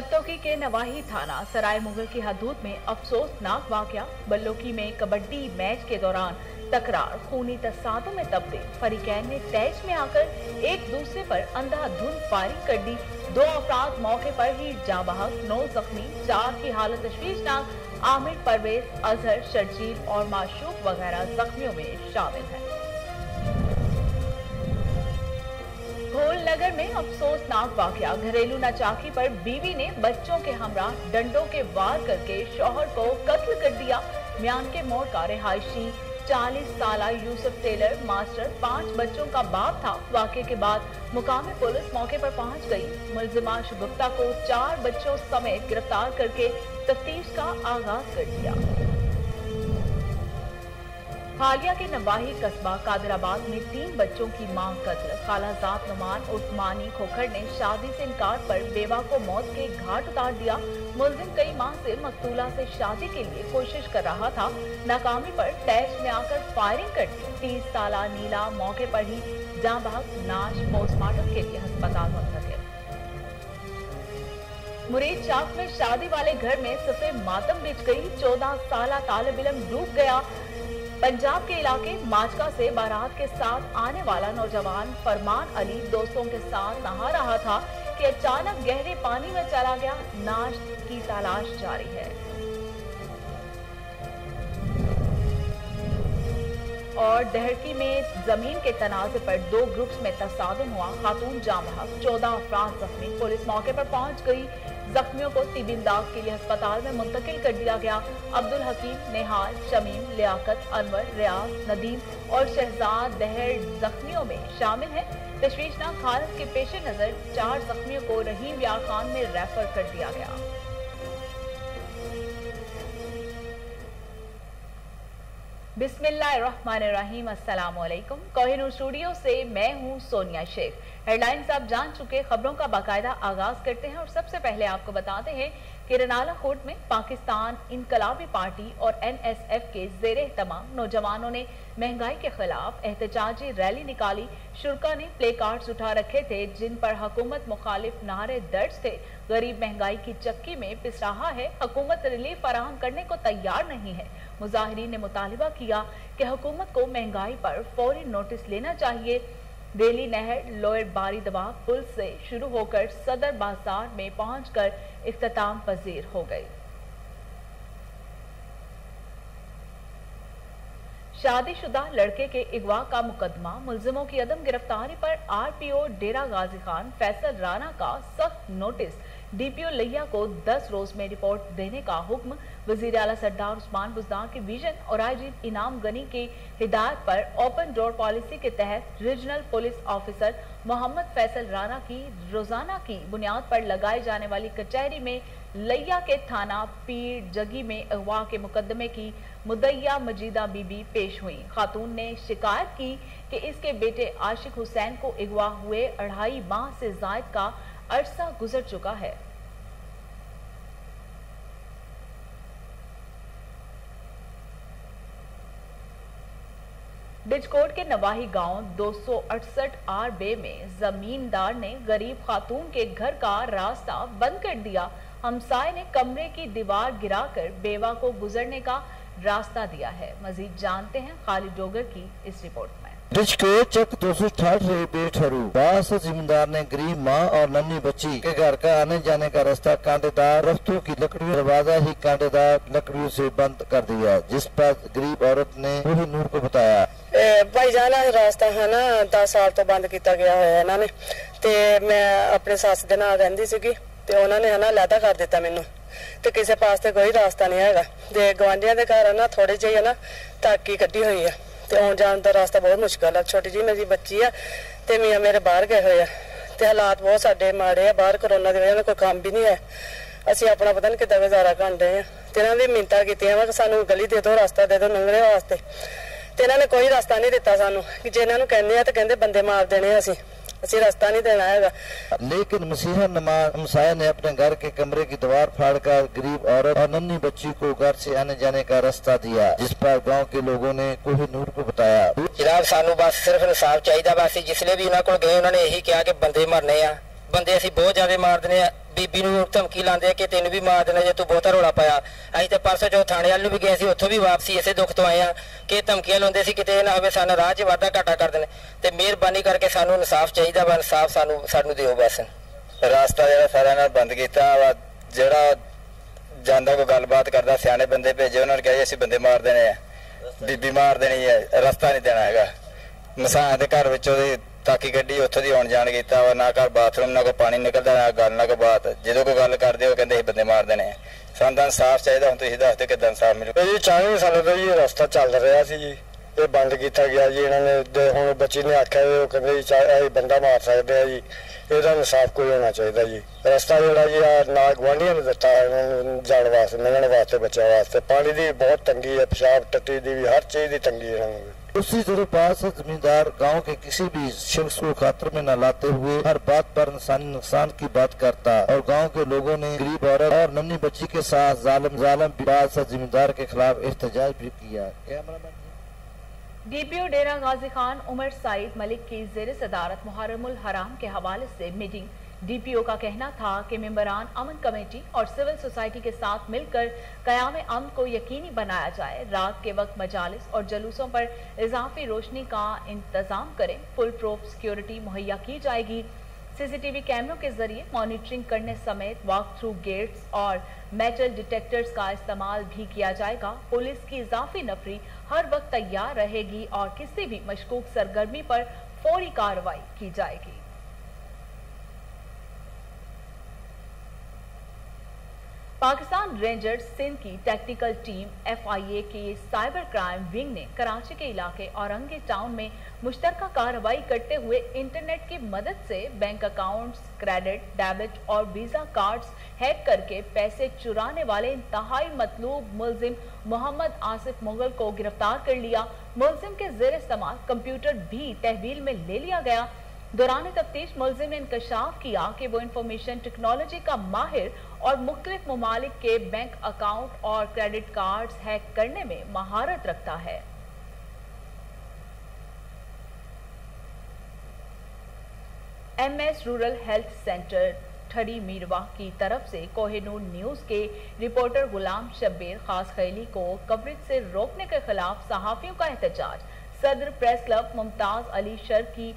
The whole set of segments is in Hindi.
बत्तोकी के नवाही थाना सराय मुगल की हदूद में अफसोसनाक वाकया। बल्लोकी में कबड्डी मैच के दौरान तकरार खूनी तसादुम में तब्दील। फरीकैन ने तैश में आकर एक दूसरे पर अंधाधुंध फायरिंग कर दी। 2 अफराद मौके पर ही जाँ बहक, 9 जख्मी, 4 की हालत तशवीशनाक। आमिर, परवेज, अजहर, शर्जील और माशूक वगैरह जख्मियों में शामिल हैं। घोल नगर में अफसोसनाक वाकया। घरेलू नाचाकी पर बीवी ने बच्चों के हमरा डंडों के वार करके शौहर को कत्ल कर दिया। म्यान के मोड़ का रिहायशी 40 साला यूसुफ टेलर मास्टर 5 बच्चों का बाप था। वाकये के बाद मुकामी पुलिस मौके पर पहुंच गई। मुलजिमा गुप्ता को 4 बच्चों समेत गिरफ्तार करके तफ्तीश का आगाज कर दिया। हालिया के नवाही कस्बा कादराबाद में 3 बच्चों की मां कत्ल। खालाजाद नुमान उर्फ मानी खोखर ने शादी से इनकार पर बेवा को मौत के घाट उतार दिया। मुलजिम कई माह से मकतूला से शादी के लिए कोशिश कर रहा था। नाकामी पर तैश में आकर फायरिंग कर दी। 30 साला नीला मौके पर ही जाँ बहक, नाश पोस्टमार्टम के लिए अस्पताल मुंतकिल। मुरीद चाक में शादी वाले घर में सफे मातम बिछ गई। 14 साला तालिब इल्म डूब गया। पंजाब के इलाके माचका से बारात के साथ आने वाला नौजवान फरमान अली दोस्तों के साथ नहा रहा था कि अचानक गहरे पानी में चला गया। नाश की तलाश जारी है। और दहड़की में जमीन के तनाजे पर 2 ग्रुप्स में तसादुम हुआ। खातून जाँ बहक, 14 अफराद जख्मी। पुलिस मौके पर पहुंच गई। जख्मियों को तिबी इमदाद के लिए अस्पताल में मुंतकिल कर दिया गया। अब्दुल हकीम, नेहाल, शमीम, लियाकत, अनवर, रियाज, नदीम और शहजाद दहर जख्मियों में शामिल हैं। तशवीशनाक हालत के पेश नजर 4 जख्मियों को रहीम यार खान में रेफर कर दिया गया। बिस्मिल्लाहिर्रहमानिर्रहीम। अस्सलाम वालेकुम। कोहिनूर स्टूडियो से मैं हूं सोनिया शेख। हेडलाइंस आप जान चुके, खबरों का बाकायदा आगाज करते हैं और सबसे पहले आपको बताते हैं कि रनाला कोट में पाकिस्तान इनकलाबी पार्टी और NSF के ज़ेरे तमाम नौजवानों ने महंगाई के खिलाफ एहतजाजी रैली निकाली। शुरा ने प्ले कार्ड्स उठा रखे थे जिन पर हुकूमत मुखालिफ नारे दर्ज थे। गरीब महंगाई की चक्की में पिस रहा है, हुकूमत रिलीफ फराहम करने को तैयार नहीं है। मुजाहिरीन ने मुतालिबा किया कि हुकूमत को महंगाई पर फौरी नोटिस लेना चाहिए। रेली नहर लोअर बारी दबा पुल से शुरू होकर सदर बाजार में पहुंचकर इख्तिताम पजीर हो गई। शादीशुदा लड़के के अगवा का मुकदमा। मुलजिमों की अदम गिरफ्तारी पर RPO डेरा गाजी खान फैसल राना का सख्त नोटिस। DPO लिया को 10 रोज में रिपोर्ट देने का हुक्म। वजीर आला सरदार उस्मान बुज़दार के विजन और IG इनाम गनी की हिदायत पर ओपन डोर पॉलिसी के तहत regional police officer Mohammad Faisal Rana की रोजाना की बुनियाद पर लगाई जाने वाली कचहरी में लिया के थाना पीर जगी में अगवा के मुकदमे की मुद्दइया मजीदा बीबी पेश हुई। खातून ने शिकायत की कि इसके बेटे आशिक हुसैन को अगवा हुए 2.5 माह से जायद का अरसा गुजर चुका है। बिजकोट के नवाही गांव 268 R-बे में जमींदार ने गरीब खातून के घर का रास्ता बंद कर दिया। हमसाये ने कमरे की दीवार गिराकर बेवा को गुजरने का रास्ता दिया है। मजीद जानते हैं खालिद डोगर की इस रिपोर्ट में। बिजकोट चक 268 बेठरू बास जिम्मेदार ने गरीब माँ और नन्ही बच्ची के घर का आने जाने का रास्ता कांटेदार रफ्तों की लकड़ियों दरवाजा ही कांटेदार लकड़ियों से बंद कर दिया, जिस पर गरीब औरत ने कोहिनूर को बताया भाई जाना रास्ता है ना 10 साल तो बंद किया गया है इन्होंने। ते मैं अपने सस दे नाल रहिंदी सीगी ते उन्होंने है ना लैदा कर दिता मैनू ते किसी पास ते कोई रास्ता नहीं हैगा। ते गवांढियां दे घर ना थोड़ी जी है ना ताकी कड्डी हुई है ते आउण जाण दा रास्ता बहुत मुश्किल है। छोटी जी मेरी बच्ची है ते मियां मेरे बाहर गए हुए हैं ते हालात बहुत साडे माड़े है। बाहर कोरोना दी वजह नाल कोई काम भी नहीं है। ਅਸੀਂ अपना पता नहीं कितना गुजारा कर रहे हैं। ते इन्हां दी मिन्नतां कीतियां वा कि सानू गली दे दो, रास्ता दे दो लंघने वास्ते। ते इन्हां ने कोई रास्ता नहीं दिता सानू कि जे इन्हां नू कहंदे आ ते कहंदे बंदे मार देने असी रास्ता नहीं देना है। लेकिन मसीहा नमाज हमसाया ने अपने घर के कमरे की दीवार फाड़कर गरीब औरत और नन्ही बच्ची को घर से आने जाने का रास्ता दिया, जिस पर गांव के लोगों ने कोहिनूर को बताया जनाब सानू बस सिर्फ इंसाफ चाहिए। बस जिसले भी उन्होंने को गए उन्होंने यही कहा कि बंदे मरने आ, बंदे असी बहुत ज्यादा मार देने। बीबी नूं धमकी लांदे कि तैनूं भी मार देना जे तू बहुता रौला पाया। असीं ते परसों जो थाणे वाल नूं भी गए सी, उत्थों भी वापसी इसे दुख तो आए कि धमकियां लाउंदे सी किते ना होवे सानूं राह 'च वाधा घाटा कर देण। ते मेहरबानी करके सानूं इंसाफ चाहीदा वा, इंसाफ सानूं दिओ बस। रास्ता जिहड़ा सारा नाल बंद कीता वा, जिहड़ा जांदा कोई गलबात करदा सियाणे बंदे भेजे, उन्हां ने कहा असीं बंदे मार देने आ, बीबी मार देनी है, रस्ता नहीं देना हैगा। मसां दे घर विच ओहदी ताकी गड्डी उत्थों दी आउण जाण कीता वा, ना घर बाथरूम ना कोई पानी निकलदा ना गल ना कोई बात। जदों कोई गल करदे हो कहंदे बंदे मार देने आ। सानूं तां इंसाफ चाहीदा, हुण तुसीं दस दिओ किद्दां इंसाफ मिलू जी। 40 साल तो ये रास्ता चल रहा सी जी, ये बंद किया गया जी। इन्होंने हुण बच्ची ने आख्या वो कहंदे जी बंदा मार सकते हैं जी, ਇਹਦਾ इंसाफ कोई होना चाहिए जी। रास्ता जोड़ा जी ना गुआढ़ियों ने दिता जाने वास्ते, मिलने वास्ते, बच्चों वास्ते। पानी की बहुत तंगी है, पेशाब टट्टी की भी, हर चीज की तंगी है। उसी तरह पास जमींदार गांव के किसी भी शख्स को खतरे में न लाते हुए हर बात पर इंसानी नुकसान की बात करता और गांव के लोगों ने गरीब औरत और नन्ही बच्ची के साथ जालिम जमींदार के खिलाफ एहतजाज भी किया। डीपीओ डेरा गाजी खान उमर साइद मलिक की ज़ेर सदारत मुहर्रमुल हराम के हवाले से मीटिंग। डीपीओ का कहना था कि मेंबरान अमन कमेटी और सिविल सोसाइटी के साथ मिलकर क़याम अमन को यकीनी बनाया जाए। रात के वक्त मजालिस और जलूसों पर इजाफी रोशनी का इंतजाम करें। फुल प्रूफ सिक्योरिटी मुहैया की जाएगी। सीसीटीवी कैमरों के जरिए मॉनिटरिंग करने समेत वॉक थ्रू गेट्स और मेटल डिटेक्टर्स का इस्तेमाल भी किया जाएगा। पुलिस की इजाफी नफरी हर वक्त तैयार रहेगी और किसी भी मशकूक सरगर्मी पर फौरी कार्रवाई की जाएगी। पाकिस्तान रेंजर्स सिंध की टेक्निकल टीम FIA की साइबर क्राइम विंग ने कराची के इलाके औरंगी टाउन में मुश्तरका कार्रवाई करते हुए इंटरनेट की मदद से बैंक अकाउंट्स, क्रेडिट, डेबिट और वीजा कार्ड्स हैक करके पैसे चुराने वाले इंतहाई मतलूब मुलजिम मोहम्मद आसिफ मुगल को गिरफ्तार कर लिया। मुलजिम के जेर इस्तेमाल कंप्यूटर भी तहवील में ले लिया गया। दौरान तफ्तीश मुलजिम ने इंकशाफ किया कि वो इंफॉर्मेशन टेक्नोलॉजी का माहिर और मुख्तलिफ ममालिक के बैंक अकाउंट और क्रेडिट कार्ड्स हैक करने में महारत रखता है। MS रूरल हेल्थ सेंटर ठड़ी मीरवा की तरफ से कोहिनूर न्यूज के रिपोर्टर गुलाम शब्बीर खास खैली को कवरेज से रोकने के खिलाफ सहाफियों का एहतजाज। सदर press club Mumtaz Ali sir की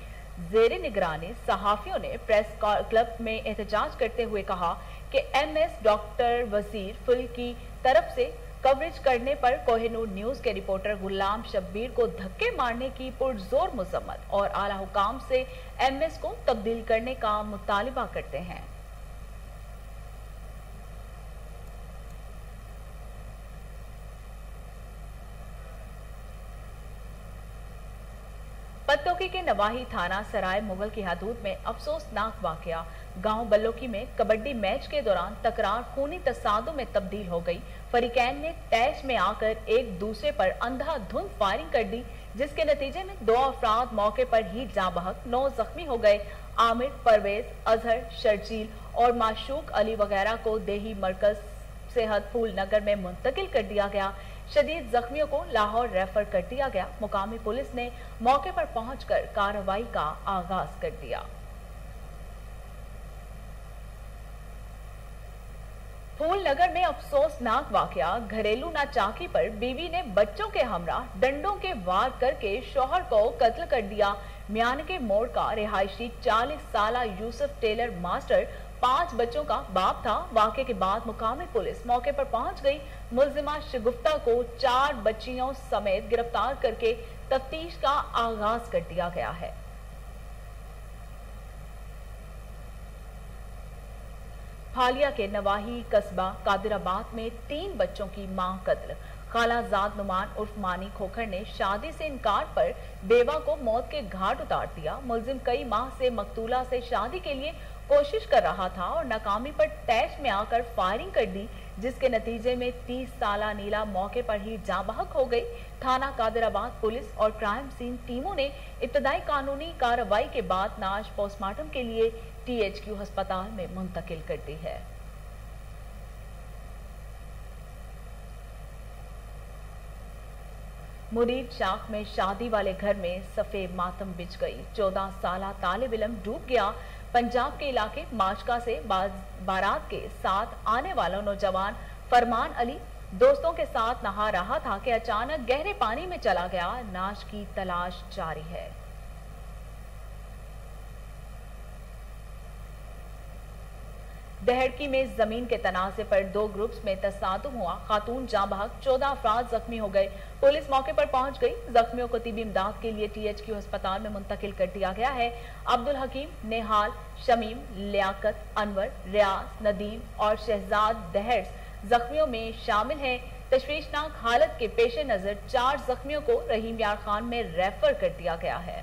जेर निगरानी सहाफियों ने प्रेस क्लब में एहतजाज करते हुए कहा कि MS डॉक्टर वजीर फुल की तरफ से कवरेज करने पर कोहिनूर न्यूज के रिपोर्टर गुलाम शब्बीर को धक्के मारने की पुरजोर मजम्मत और आला हुकाम से MS को तब्दील करने का मुतालिबा करते हैं। पत्तोकी के नवाही थाना सराय मुगल की हदूद में अफसोसनाक वाकया। गांव बल्लोकी में कबड्डी मैच के दौरान तकरार खूनी तसादुम में तब्दील हो गई। फरीकैन ने तैश में आकर एक दूसरे पर अंधाधुंध फायरिंग कर दी, जिसके नतीजे में 2 अफराद मौके पर ही जाँ बहक, 9 जख्मी हो गए। आमिर, परवेज, अजहर, शर्जील और माशूक अली वगैरह को देही मरकज सेहत फूल नगर में मुंतकिल कर दिया गया। शदीद जख्मियों को लाहौर रेफर कर दिया गया। मुकामी पुलिस ने मौके पर पहुंचकर कार्रवाई का आगाज कर दिया। फूल नगर में अफसोसनाक वाकया। घरेलू नाचाकी पर बीवी ने बच्चों के हमरा डंडों के वार करके शौहर को कत्ल कर दिया। म्यान के मोड़ का रिहायशी 40 साला यूसुफ टेलर मास्टर 5 बच्चों का बाप था। वाकये के बाद मुकामी पुलिस मौके पर पहुंच गई। मुलजिमा शगुफ्ता को 4 बच्चियों समेत गिरफ्तार करके तफ्तीश का आगाज कर दिया गया है। फालिया के नवाही कस्बा कादिराबाद में 3 बच्चों की मां कत्ल। खालाजाद नुमान उर्फ मानी खोखर ने शादी से इनकार पर बेवा को मौत के घाट उतार दिया। मुलजिम कई माह से मकतूला से शादी के लिए कोशिश कर रहा था और नाकामी पर तैश में आकर फायरिंग कर दी, जिसके नतीजे में 30 साला नीला मौके पर ही जाँ बहक हो गई। थाना कादिराबाद पुलिस और क्राइम सीन टीमों ने इब्तदाई कानूनी कार्रवाई के बाद नाश पोस्टमार्टम के लिए THQ अस्पताल में मुंतकिल कर दी है। मुरीद शाख में शादी वाले घर में सफेद मातम बिछ गई। 14 साला तालिब इल्म डूब गया। पंजाब के इलाके माशका से बारात के साथ आने वाला नौजवान फरमान अली दोस्तों के साथ नहा रहा था कि अचानक गहरे पानी में चला गया। नाश की तलाश जारी है। दहड़की में जमीन के तनाजे पर 2 ग्रुप्स में तसादुम हुआ। खातून जाँ बहक, 14 अफराद जख्मी हो गए। पुलिस मौके पर पहुंच गई। जख्मियों को तिबी इमदाद के लिए THQ अस्पताल में मुंतकिल कर दिया गया है। अब्दुल हकीम, नेहाल, शमीम, लियाकत, अनवर, रियाज, नदीम और शहजाद दहर्स जख्मियों में शामिल हैं। तशवीशनाक हालत के पेश नजर 4 जख्मियों को रहीम यार खान में रेफर कर दिया गया है।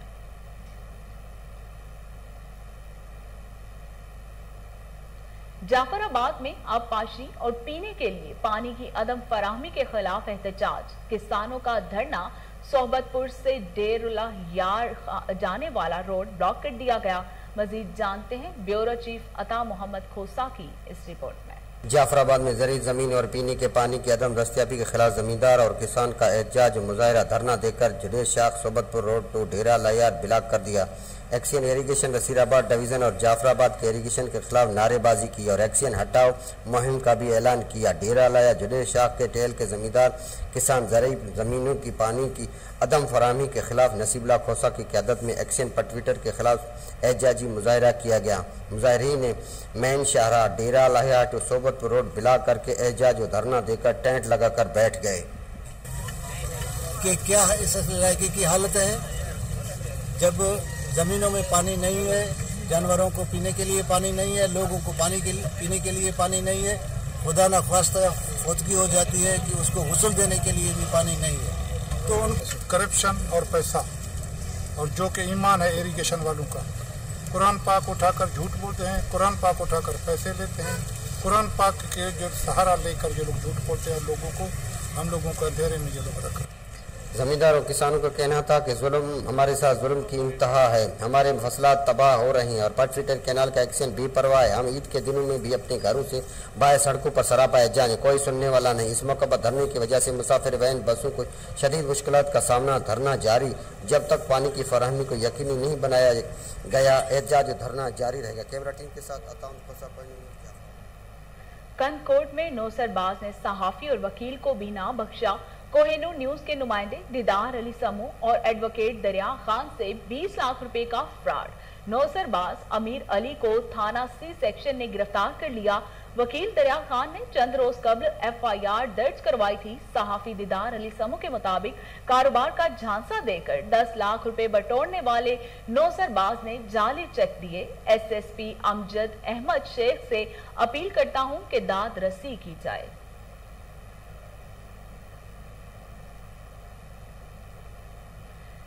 जाफराबाद में आबपाशी और पीने के लिए पानी की अदम फराहमी के खिलाफ एहतजाज। किसानों का धरना सोहबतपुर से डेरुल्ला यार जाने वाला रोड ब्लॉक कर दिया गया। मजीद जानते हैं ब्यूरो चीफ अता मोहम्मद खोसा की इस रिपोर्ट में। जाफराबाद में ज़रूरी ज़मीन और पीने के पानी की अदम दस्तियाबी के खिलाफ जमींदार और किसान का एहतजाज मुजाहरा धरना देकर जुनेद शाख सोबतपुर रोड टू डेरा लायार ब्लॉक कर दिया। एक्शन इरीगेशन नसीराबाद डिवीजन और जाफराबाद के इरीगेशन के खिलाफ नारेबाजी की और एक्शन हटाओ मुहिम का भी ऐलान किया। डेरा लाया जुनेद शाख के टेल के जमींदार किसान ज़रूरी ज़मीनों की पानी की अदम फराहमी के खिलाफ नसीबुल्लाह खोसा की क़यादत में एक्शन पर ट्विटर के खिलाफ एहतजाजी मुजाहरा किया गया। मुजाहरीन ने मैन शाहरा डेरा लाया टू सोबतपुर रोड ब्लॉक करके एहतजाज और धरना देकर टेंट लगाकर बैठ गए। कि क्या इस इलाके की हालत है जब ज़मीनों में पानी नहीं है, जानवरों को पीने के लिए पानी नहीं है, लोगों को पीने के लिए पानी नहीं है। खुदा न ख्वास्ता फौतगी हो जाती है कि उसको गुस्ल देने के लिए भी पानी नहीं है। तो उन करप्शन और पैसा और जो कि ईमान है इरिगेशन वालों का, कुरान पाक उठाकर झूठ बोलते हैं, कुरान पाक उठाकर पैसे लेते हैं, कुरान पाक के जो सहारा लेकर जो लोग झूठ बोलते हैं लोगों को, हम लोगों को अंधेरे में ये लोग रखा। जमींदार और किसानों का कहना था कि जुल्म हमारे साथ जुल्म की इंतहा है, हमारे फसलात तबाह हो रही हैं और पटफिटर कैनाल का एक्शन बेपरवाह है। हम ईद के दिनों में भी अपने घरों से बाहर सड़कों पर सरापा जाने, कोई सुनने वाला नहीं। इस मौके पर धरने की वजह से मुसाफिर वैन बसों को शदीद मुश्किलात का सामना। धरना जारी जब तक पानी की फराहमी को यकीनी नहीं बनाया गया। एहतजाज धरना जारी रहेगा। कैमरा टीम के साथ आता हूँ। कंदकोट में नौसरबाज ने सहाफी और वकील को भी ना बख्शा। कोहिनूर न्यूज के नुमाइंदे दीदार अली समू और एडवोकेट दरिया खान से 20 लाख रुपए का फ्रॉड। नौसरबाज अमीर अली को थाना C सेक्शन ने गिरफ्तार कर लिया। वकील दरिया खान ने चंद रोज कबल FIR दर्ज करवाई थी। सहाफी दीदार अली समू के मुताबिक कारोबार का झांसा देकर 10 लाख रुपए बटोरने वाले नौसरबाज ने जाली चेक दिए। SSP अमजद अहमद शेख से अपील करता हूं कि दाद रसी की जाए।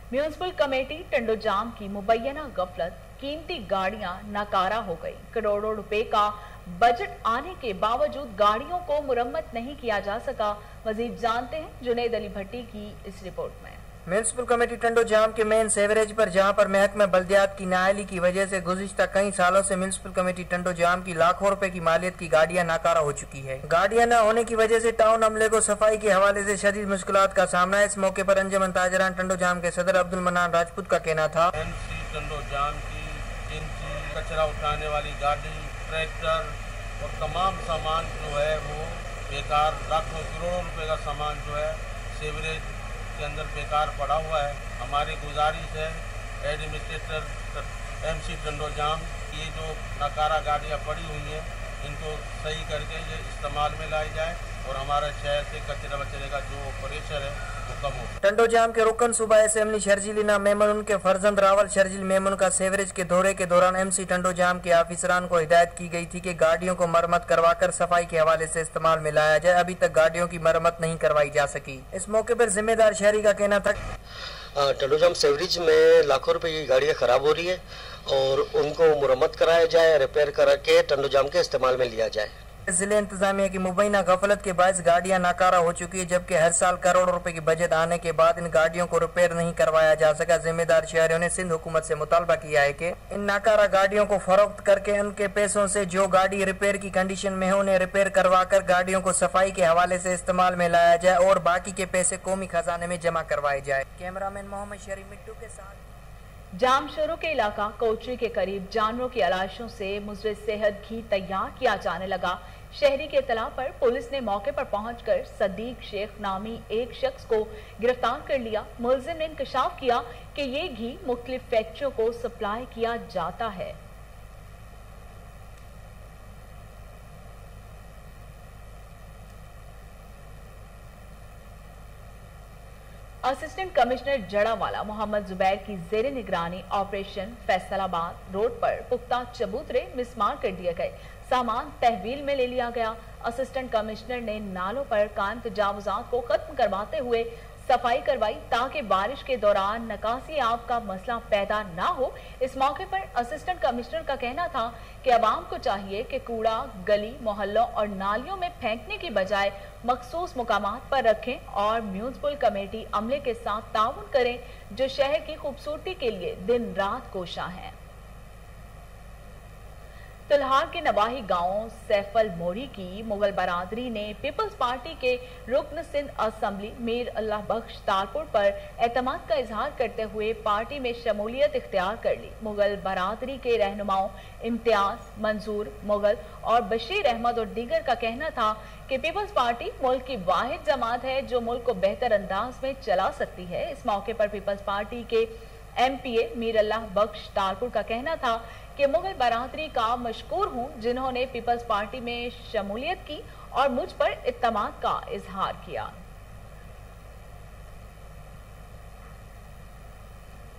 म्यूनिसिपल कमेटी टंडोजाम की मुबैना गफलत, कीमती गाड़ियां नाकारा हो गई। करोड़ों रुपए का बजट आने के बावजूद गाड़ियों को मुरम्मत नहीं किया जा सका। मजीद जानते हैं जुनेद अली भट्टी की इस रिपोर्ट में। म्यूनिसिपल कमेटी टंडोजाम के मेन सेवरेज पर जहां पर महकमा बल्दियात की नाअहली की वजह से गुज़िश्ता कई सालों से म्यूनिसिपल कमेटी टंडोजाम की लाखों रुपए की मालियत की गाड़ियां नाकारा हो चुकी है। गाड़ियां न होने की वजह से टाउन अमले को सफाई के हवाले से शदीद मुश्किलात का सामना है। इस मौके पर अंजुमन ताजरान टंडोजाम के सदर अब्दुल मनान राजपूत का कहना था, टंडोजाम की कचरा उठाने वाली गाड़ी, ट्रैक्टर और तमाम सामान जो है वो बेकार, लाखों करोड़ों रुपए का सामान जो है सेवरेज के अंदर बेकार पड़ा हुआ है। हमारी गुजारिश है एडमिनिस्ट्रेटर MC टंडोजाम की जो नाकारा गाड़ियाँ पड़ी हुई हैं इनको सही करके ये इस्तेमाल में लाई जाए और हमारे शहर से कचरा बचने का जो प्रेशर है वो कम हो। टंडोजाम के रुकन सूबा असेंबली शर्जीलीना मेमन उनके फर्जंद रावल शर्जील मेमन का सेवरेज के दौरे के दौरान MC टंडोजाम के ऑफिसरान को हिदायत की गई थी कि गाड़ियों को मरम्मत करवाकर सफाई के हवाले से इस्तेमाल में लाया जाए। अभी तक गाड़ियों की मरम्मत नहीं करवाई जा सकी। इस मौके पर जिम्मेदार शहरी का कहना था, टंडोजाम सेवरेज में लाखों रुपए की गाड़ियाँ खराब हो रही है और उनको मुरम्मत कराया जाए, रिपेयर करा के टंडोजाम के इस्तेमाल में लिया जाए। जिले इंतजामिया की मुबैना गफलत के बायस गाड़ियां नाकारा हो चुकी है, जबकि हर साल करोड़ों रुपए की बजट आने के बाद इन गाड़ियों को रिपेयर नहीं करवाया जा सका। जिम्मेदार शहरियों ने सिंध हुकूमत से मुतालबा किया है कि इन नाकारा गाड़ियों को फरोख्त करके उनके पैसों से जो गाड़ी रिपेयर की कंडीशन में है उन्हें रिपेयर करवाकर गाड़ियों को सफाई के हवाले से इस्तेमाल में लाया जाए और बाकी के पैसे कौमी खजाने में जमा करवाए जाए। कैमरामैन मोहम्मद शरीफ मिट्टू के साथ जामशोरों के इलाका कोचरी के करीब जानवरों की आलाशों से मुज़र्रिद सेहत घी तैयार किया जाने लगा। शहरी के इत्तला पर पुलिस ने मौके पर पहुंचकर सदीक शेख नामी एक शख्स को गिरफ्तार कर लिया। मुलजिम ने इंकशाफ किया कि ये घी मुख्तलिफ फैक्ट्रियों को सप्लाई किया जाता है। असिस्टेंट कमिश्नर जड़ावाला मोहम्मद जुबैर की जेर निगरानी ऑपरेशन फैसलाबाद रोड पर पुख्ता चबूतरे मिसमार कर दिए गए, सामान तहवील में ले लिया गया। असिस्टेंट कमिश्नर ने नालों पर कायम तजावुजात को खत्म करवाते हुए सफाई करवाई ताकि बारिश के दौरान निकासी आब का मसला पैदा ना हो। इस मौके पर असिस्टेंट कमिश्नर का कहना था कि अवाम को चाहिए कि कूड़ा गली मोहल्लों और नालियों में फेंकने की बजाय मखसूस मुकामात पर रखें और म्यूनिसिपल कमेटी अमले के साथ ताउन करें जो शहर की खूबसूरती के लिए दिन रात कोशा हैं। तुल्हार के नवाही गांव सैफल मोरी की मुगल बरादरी ने पीपल्स पार्टी के रुकन सिंध असेंबली मीर अल्लाह बख्श तारपुर पर एतमाद का इजहार करते हुए पार्टी में शमूलियत इख्तियार कर ली। मुगल बरादरी के रहनुमाओं इम्तियाज, मंजूर, मुगल और बशीर अहमद और दीगर का कहना था कि पीपल्स पार्टी मुल्क की वाहिद जमात है जो मुल्क को बेहतर अंदाज में चला सकती है। इस मौके पर पीपल्स पार्टी के MPA मीर अल्लाह बख्श तारपुर का कहना था कि मुगल बरादरी का मशकूर हूं जिन्होंने पीपल्स पार्टी में शमूलियत की और मुझ पर इत्तमाद का इजहार किया।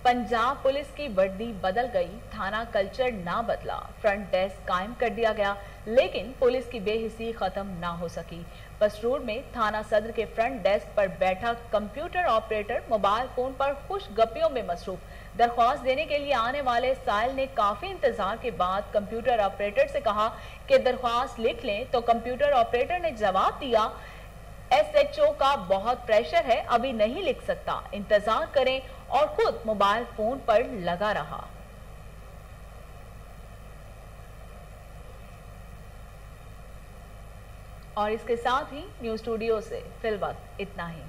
पंजाब पुलिस की वर्दी बदल गई, थाना कल्चर ना बदला, फ्रंट डेस्क कायम कर दिया गया, लेकिन पुलिस की बेहिसी खत्म ना हो सकी। पसरूर में थाना सदर के फ्रंट डेस्क पर बैठा कंप्यूटर ऑपरेटर मोबाइल फोन पर खुश गप्पियों में मसरूफ। दरख्वास्त देने के लिए आने वाले साइल ने काफी इंतजार के बाद कंप्यूटर ऑपरेटर से कहा कि दरख्वास्त लिख लें, तो कंप्यूटर ऑपरेटर ने जवाब दिया SHO का बहुत प्रेशर है, अभी नहीं लिख सकता, इंतजार करें, और खुद मोबाइल फोन पर लगा रहा। और इसके साथ ही न्यूज स्टूडियो से फिलहाल इतना ही।